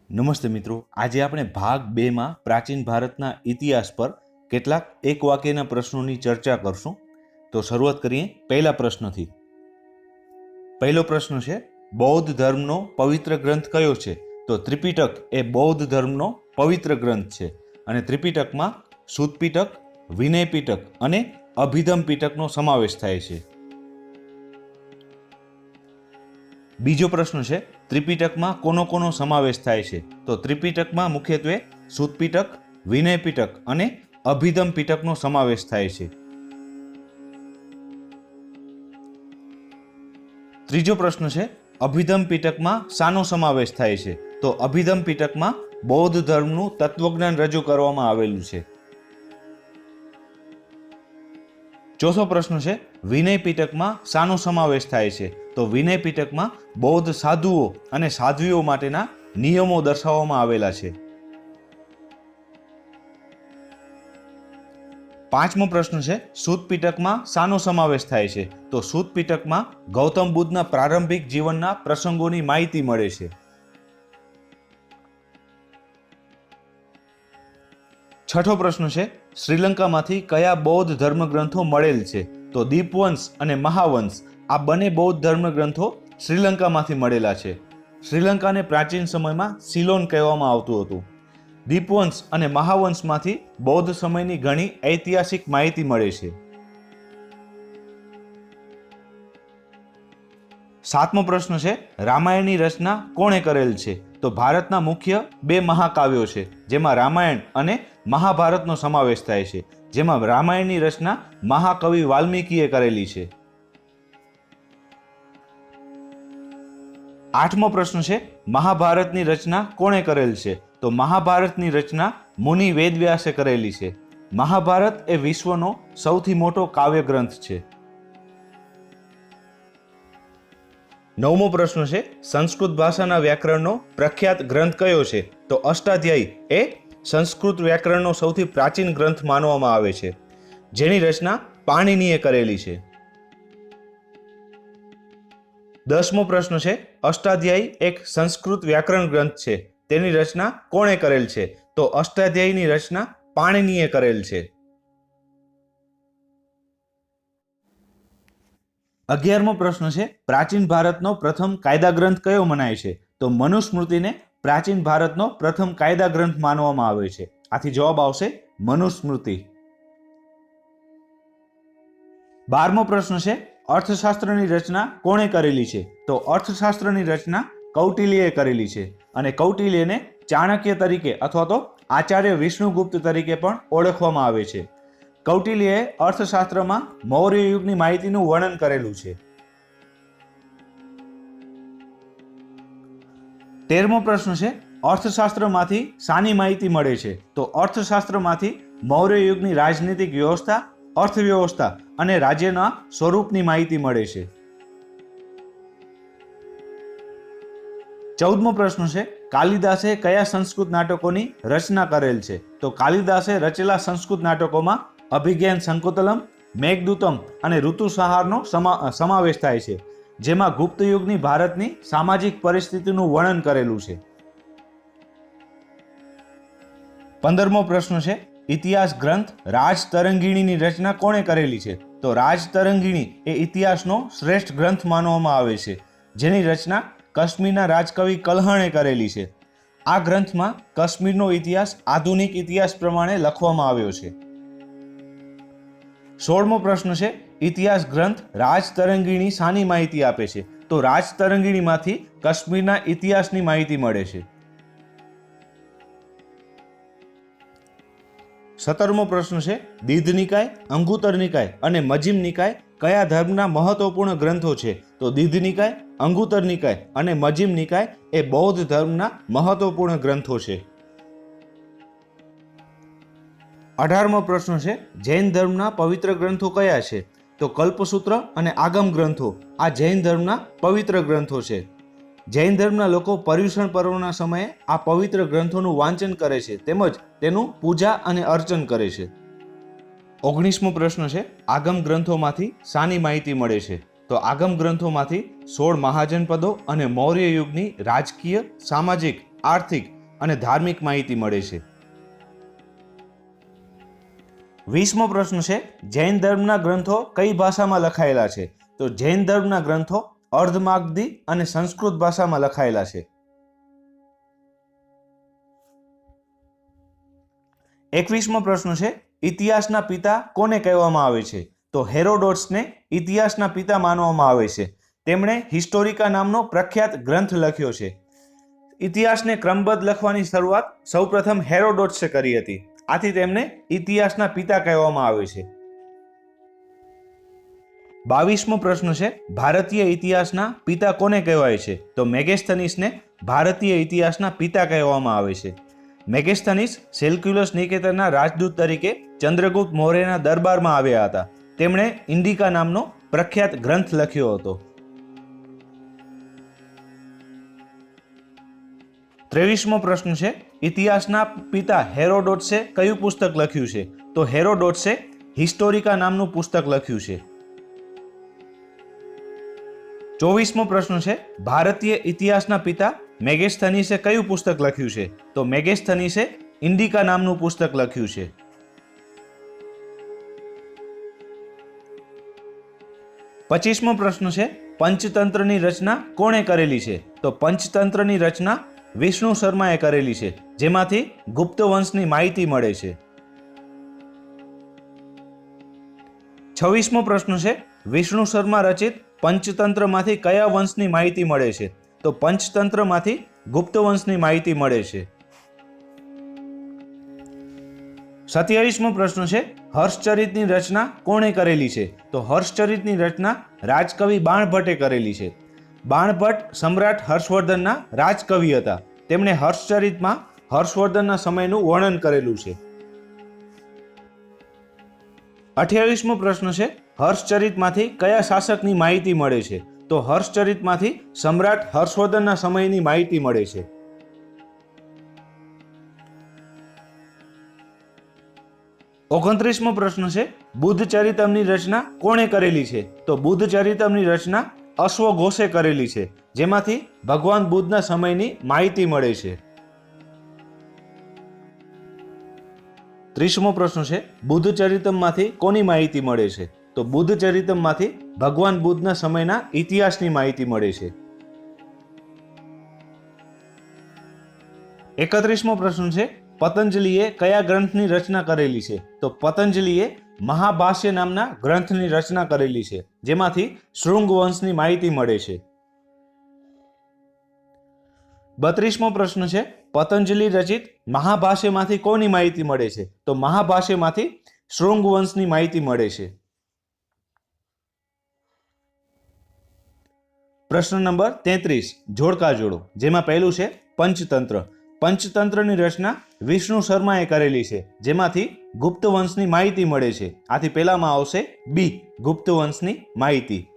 નમસ્તે મિત્રો, આજે આપણે ભાગ 2 માં પ્રાચીન ભારતના ઇતિહાસ પર કેટલાક એક વાક્યના પ્રશ્નોની ચર્ચા કરશું. તો શરૂઆત કરીએ પહેલા પ્રશ્નથી. પહેલો પ્રશ્ન છે, બૌદ્ધ ધર્મનો પવિત્ર ગ્રંથ કયો છે? તો ત્રિપિટક એ બૌદ્ધ ધર્મનો પવિત્ર ગ્રંથ છે અને ત્રિપિટકમાં સુત પિટક, વિનય પિટક અને અભિધમ પિટકનો સમાવેશ થાય છે. બીજો પ્રશ્ન છે, ત્રિપિટકમાં કોનો સમાવેશ થાય છે? તો ત્રિપિટકમાં મુખ્યત્વે સુત પિટક, વિનય પિટક અને અભિધમ પિટકનો સમાવેશ થાય છે. ત્રીજો પ્રશ્ન છે, અભિધમ પિટકમાં શાનો સમાવેશ થાય છે? તો અભિધમ પિટકમાં બૌદ્ધ ધર્મનું તત્વજ્ઞાન રજૂ કરવામાં આવેલું છે. ચોથો પ્રશ્ન છે, વિનય પિટકમાં શાનો સમાવેશ થાય છે? તો વિનય પિટકમાં બૌદ્ધ સાધુઓ અને સાધ્વીઓ માટેના નિયમો દર્શાવવામાં આવેલા છે. પાંચમો પ્રશ્ન છે, સુત પિટકમાં શાનો સમાવેશ થાય છે? તો સુત પિટકમાં ગૌતમ બુદ્ધના પ્રારંભિક જીવનના પ્રસંગોની માહિતી મળે છે. છઠ્ઠો પ્રશ્ન છે, શ્રીલંકામાંથી કયા બૌદ્ધ ધર્મગ્રંથો મળેલ છે? તો દીપવંશ અને મહાવંશ આ બંને બૌદ્ધ ધર્મગ્રંથો શ્રીલંકામાંથી મળેલા છે. શ્રીલંકાને પ્રાચીન સમયમાં સિલોન કહેવામાં આવતું હતું. દીપવંશ અને મહાવંશમાંથી બૌદ્ધ સમયની ઘણી ઐતિહાસિક માહિતી મળે છે. સાતમો પ્રશ્ન છે, રામાયણની રચના કોણે કરેલ છે? તો ભારતના મુખ્ય બે મહાકાવ્યો છે, જેમાં રામાયણ અને મહાભારતનો સમાવેશ થાય છે, જેમાં રામાયણની રચના મહાકવિ વાલ્મીકીએ કરેલી છે. આઠમો પ્રશ્ન છે, મહાભારતની રચના કોણે કરેલ છે? તો મહાભારતની રચના મુનિ વેદવ્યાસે કરેલી છે. મહાભારત એ વિશ્વનો સૌથી મોટો કાવ્ય ગ્રંથ છે. નવમો પ્રશ્ન છે, સંસ્કૃત ભાષાના વ્યાકરણનો પ્રખ્યાત ગ્રંથ કયો છે? તો અષ્ટાધ્યાયી એ સંસ્કૃત વ્યાકરણનો સૌથી પ્રાચીન ગ્રંથ માનવામાં આવે છે, જેની રચના પાણિનીએ કરેલી છે. દસમો પ્રશ્ન છે, અષ્ટાધ્યાયી એક સંસ્કૃત વ્યાકરણ ગ્રંથ છે, તેની રચના કોણે કરેલ છે? તો અષ્ટાધ્યાયીની રચના પાણિનીએ કરેલ છે. 11મો પ્રશ્ન છે, પ્રાચીન ભારતનો પ્રથમ કાયદા ગ્રંથ કયો મનાય છે? તો મનુસ્મૃતિને પ્રાચીન ભારતનો પ્રથમ કાયદા ગ્રંથ માનવામાં આવે છે. આથી જવાબ આવશે મનુસ્મૃતિ. 12મો પ્રશ્ન છે, અર્થશાસ્ત્રની રચના કોણે કરેલી છે? તો અર્થશાસ્ત્રની રચના કૌટિલ્યએ કરેલી છે અને કૌટિલ્યને ચાણક્ય તરીકે અથવા તો આચાર્ય વિષ્ણુગુપ્ત તરીકે પણ ઓળખવામાં આવે છે. કૌટિલ્યએ અર્થશાસ્ત્રમાં મૌર્ય યુગની માહિતીનું વર્ણન કરેલું છે. 13મો પ્રશ્ન છે, અર્થશાસ્ત્રમાંથી શાની માહિતી મળે છે? તો અર્થશાસ્ત્રમાંથી મૌર્ય યુગની રાજનીતિક વ્યવસ્થા, અર્થવ્યવસ્થા અને રાજ્યના સ્વરૂપની માહિતી મળે છે. 14મો પ્રશ્ન છે, કાલિદાસે કયા સંસ્કૃત નાટકોની રચના કરેલ છે? તો કાલિદાસે રચેલા સંસ્કૃત નાટકોમાં અભિજ્ઞાન શંકુતલમ, મેઘદૂતમ અને ઋતુસંહારનો સમાવેશ થાય છે, જેમાં ગુપ્ત યુગની ભારતની સામાજિક પરિસ્થિતિનું વર્ણન કરેલું છે. 15મો પ્રશ્ન છે, ઇતિહાસ ગ્રંથ રાજતરંગિણીની રચના કોણે કરેલી છે? તો રાજતરંગિણી એ ઇતિહાસનો શ્રેષ્ઠ ગ્રંથ માનવામાં આવે છે, જેની રચના કાશ્મીરના રાજકવિ કલ્હણે કરેલી છે. આ ગ્રંથમાં કાશ્મીરનો ઇતિહાસ આધુનિક ઇતિહાસ પ્રમાણે લખવામાં આવ્યો છે. 16મો પ્રશ્ન છે, ઇતિહાસ ગ્રંથ રાજતરંગિણી શાની માહિતી આપે છે? તો રાજતરંગિણીમાંથી કાશ્મીરના ઇતિહાસની માહિતી મળે છે. 17મો પ્રશ્ન છે, દીધ નિકાય, અંગુતર નિકાય અને મજ્જિમ નિકાય કયા ધર્મના મહત્વપૂર્ણ ગ્રંથો છે? તો દીધ નિકાય, અંગુતર નિકાય અને મજ્જિમ નિકાય એ બૌદ્ધ ધર્મના મહત્વપૂર્ણ ગ્રંથો છે. 18મો પ્રશ્ન છે, જૈન ધર્મના પવિત્ર ગ્રંથો કયા છે? તો કલ્પસૂત્ર અને આગમ ગ્રંથો આ જૈન ધર્મના પવિત્ર ગ્રંથો છે. જૈન ધર્મના લોકો પર્યુષણ પર્વના સમયે આ પવિત્ર ગ્રંથોનું વાંચન કરે છે, તેમજ તેનું પૂજા અને અર્ચન કરે છે. 19મો પ્રશ્ન છે, આગમ ગ્રંથોમાંથી શાની માહિતી મળે છે? તો આગમ ગ્રંથોમાંથી 16 મહાજનપદો અને મૌર્ય યુગની રાજકીય, સામાજિક, આર્થિક અને ધાર્મિક માહિતી મળે છે. 20મો પ્રશ્ન છે, જૈન ધર્મના ગ્રંથો કઈ ભાષામાં લખાયેલા છે? તો જૈન ધર્મના ગ્રંથો અર્ધમાગધી અને સંસ્કૃત ભાષામાં લખાયેલા છે. 21મો પ્રશ્ન છે, ઇતિહાસના પિતા કોને કહેવામાં આવે છે? તો હેરોડોટ્સને ઇતિહાસના પિતા માનવામાં આવે છે. તેમણે હિસ્ટોરિકા નામનો પ્રખ્યાત ગ્રંથ લખ્યો છે. ઇતિહાસને ક્રમબદ્ધ લખવાની શરૂઆત સૌપ્રથમ હેરોડોટ્સે કરી હતી. આથી તેમને ઇતિહાસના પિતા કહેવામાં આવે છે. 22મો પ્રશ્ન છે, ભારતીય ઇતિહાસના પિતા કોને કહેવાય છે? તો મેગેસ્થનીસને ભારતીય ઇતિહાસના પિતા કહેવામાં આવે છે. મેગેસ્થનીસ સેલ્યુકસ નિકેતરના રાજદૂત તરીકે ચંદ્રગુપ્ત મૌર્યના દરબારમાં આવ્યા હતા. તેમણે ઇન્ડિકા નામનો પ્રખ્યાત ગ્રંથ લખ્યો હતો. 23મો પ્રશ્ન છે, ઇતિહાસના પિતા હેરોડોટ્સે કયું પુસ્તક લખ્યું છે? તો હેરોડોટ્સે હિસ્ટોરિકા નામનું પુસ્તક લખ્યું છે. 24મો પ્રશ્ન છે, ભારતીય ઇતિહાસના પિતા મેગેસ્થનીસે કયું પુસ્તક લખ્યું છે? તો મેગેસ્થનીસે ઇન્ડિકા નામનું પુસ્તક લખ્યું છે. 25મો પ્રશ્ન છે, પંચતંત્રની રચના કોણે કરેલી છે? તો પંચતંત્રની રચના વિષ્ણુ શર્માએ કરેલી છે, જેમાંથી ગુપ્ત વંશની માહિતી મળે છે. 26મો પ્રશ્ન છે, વિષ્ણુ શર્મા રચિત પંચતંત્રમાંથી કયા વંશની માહિતી મળે છે? તો પંચતંત્રમાંથી ગુપ્ત વંશની માહિતી મળે છે. 27મો પ્રશ્ન છે, હર્ષચરિતની રચના કોણે કરેલી છે? તો હર્ષચરિતની રચના રાજકવિ બાણભટ્ટે કરેલી છે. બાણભટ્ટ સમ્રાટ હર્ષવર્ધનના રાજકવિ હતા. તેમણે હર્ષચરિતમાં હર્ષવર્ધનના સમયનું વર્ણન કરેલું છે. 28મો પ્રશ્ન છે, હર્ષચરિતમાંથી કયા શાસકની માહિતી મળે છે? તો હર્ષચરિતમાંથી સમ્રાટ હર્ષવર્ધનના સમયની માહિતી મળે છે. 29મો પ્રશ્ન છે, બુદ્ધચરિતમની રચના કોણે કરેલી છે? તો બુદ્ધચરિતમની રચના અશ્વઘોષે કરેલી છે, જેમાંથી ભગવાન બુદ્ધના સમયની માહિતી મળે છે. 30મો પ્રશ્ન છે, બુદ્ધચરિતમમાંથી કોની માહિતી મળે છે? તો બુદ્ધચરિતમમાંથી ભગવાન બુદ્ધના સમયના ઇતિહાસની માહિતી મળે છે. 31મો પ્રશ્ન છે, પતંજલિએ કયા ગ્રંથની રચના કરેલી છે? તો પતંજલિએ મહાભાષ્ય નામના ગ્રંથની રચના કરેલી છે, જેમાંથી શૃંગ વંશની માહિતી મળે છે. 32મો પ્રશ્ન છે, પતંજલિ રચિત મહાભાષ્યમાંથી કોની માહિતી મળે છે? તો મહાભાષ્યમાંથી શૃંગ વંશની માહિતી મળે છે. પ્રશ્ન નંબર 33, જોડકા જોડો, જેમાં પહેલું છે પંચતંત્ર. પંચતંત્રની રચના વિષ્ણુ શર્માએ કરેલી છે, જેમાંથી ગુપ્ત વંશની માહિતી મળે છે. આથી પહેલામાં આવશે બી, ગુપ્ત વંશની માહિતી.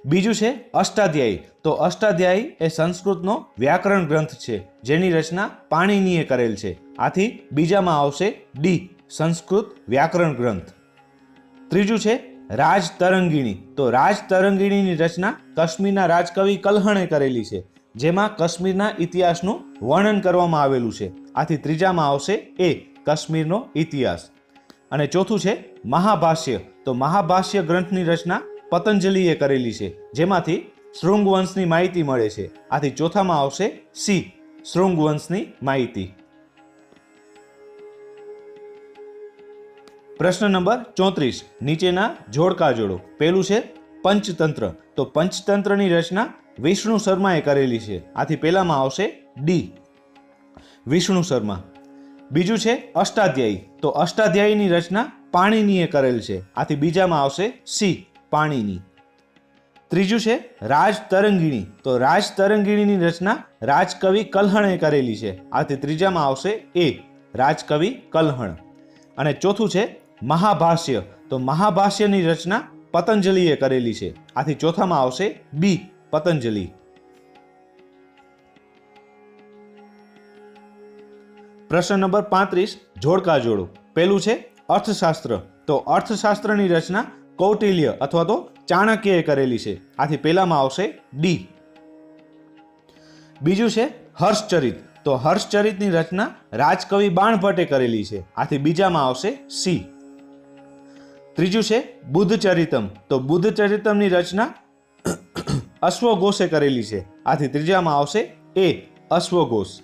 બીજું છે અષ્ટાધ્યાયી. તો અષ્ટાધ્યાયી એ સંસ્કૃતનો વ્યાકરણ ગ્રંથ છે, જેની રચના પાણિનીએ કરેલ છે. આથી બીજામાં આવશે ડી, સંસ્કૃત વ્યાકરણ ગ્રંથ. ત્રીજું છે રાજતરંગિણી. તો રાજતરંગિણીની રચના કાશ્મીરના રાજકવિ કલ્હણે કરેલી છે, જેમાં કાશ્મીરના ઇતિહાસનું વર્ણન કરવામાં આવેલું છે. આથી ત્રીજામાં આવશે એ, કાશ્મીરનો ઇતિહાસ. અને ચોથું છે મહાભાષ્ય. તો મહાભાષ્ય ગ્રંથની રચના પતંજલિએ કરેલી છે, જેમાંથી શૃંગ વંશની માહિતી મળે છે. આથી ચોથામાં આવશે સી, શૃંગ વંશની માહિતી. પ્રશ્ન નંબર 34, નીચેના જોડકા જોડો. પહેલું છે પંચતંત્ર. તો પંચતંત્રની રચના વિષ્ણુ શર્માએ કરેલી છે. આથી પહેલામાં આવશે ડી, વિષ્ણુ શર્મા. બીજું છે અષ્ટાધ્યાયી. તો અષ્ટાધ્યાયીની રચના પાણિનીએ કરેલ છે. આથી બીજામાં આવશે સી, પાણિની. ત્રીજું છે રાજતરંગિણી. તો રાજતરંગિણીની રચના રાજકવિ કલ્હણે કરેલી છે. આથી ત્રીજામાં આવશે એ, રાજકવિ કલ્હણ. અને ચોથું છે મહાભાષ્ય. તો મહાભાષ્યની રચના પતંજલિએ કરેલી છે. આથી ચોથામાં આવશે બી, પતંજલિ. પ્રશ્ન નંબર 35, જોડકા જોડો. પહેલું છે અર્થશાસ્ત્ર. તો અર્થશાસ્ત્રની રચના કૌટિલ્ય અથવા તો ચાણક્યએ કરેલી છે. આથી પહેલામાં આવશે ડી. બીજું છે હર્ષચરિત. તો હર્ષચરિતની રચના રાજકવિ બાણભટ્ટે કરેલી છે, આથી બીજામાં આવશે સી. ત્રીજું છે બુદ્ધચરિતમ, તો બુદ્ધચરિતમની રચના અશ્વઘોષે કરેલી છે, આથી ત્રીજામાં આવશે એ અશ્વઘોષ.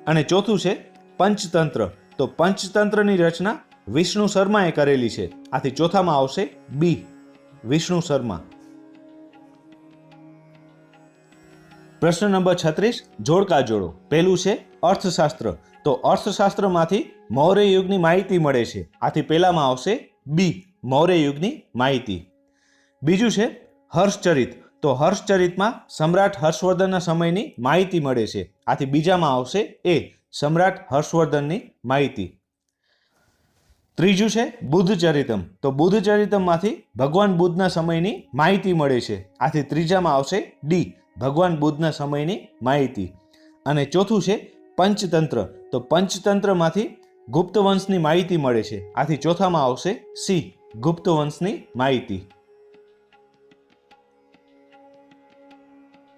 અને ચોથું છે પંચતંત્ર, તો પંચતંત્રની રચના વિષ્ણુ શર્માએ કરેલી છે, આથી ચોથામાં આવશે બી વિષ્ણુ શર્મા. પ્રશ્ન નંબર 36 જોડકા જોડો. પહેલું છે અર્થશાસ્ત્ર, તો અર્થશાસ્ત્રમાંથી મૌર્ય યુગની માહિતી મળે છે, આથી પહેલામાં આવશે બી મૌર્ય યુગની માહિતી. બીજું છે હર્ષચરિત, તો હર્ષચરિતમાં સમ્રાટ હર્ષવર્ધનના સમયની માહિતી મળે છે, આથી બીજામાં આવશે એ સમ્રાટ હર્ષવર્ધનની માહિતી. ત્રીજું છે બુદ્ધચરિતમ, તો બુદ્ધચરિતમમાંથી ભગવાન બુદ્ધના સમયની માહિતી મળે છે, આથી ત્રીજામાં આવશે ડી ભગવાન બુદ્ધના સમયની માહિતી. અને ચોથું છે પંચતંત્ર, તો પંચતંત્રમાંથી ગુપ્ત વંશની માહિતી મળે છે, આથી ચોથામાં આવશે સી ગુપ્ત વંશની માહિતી.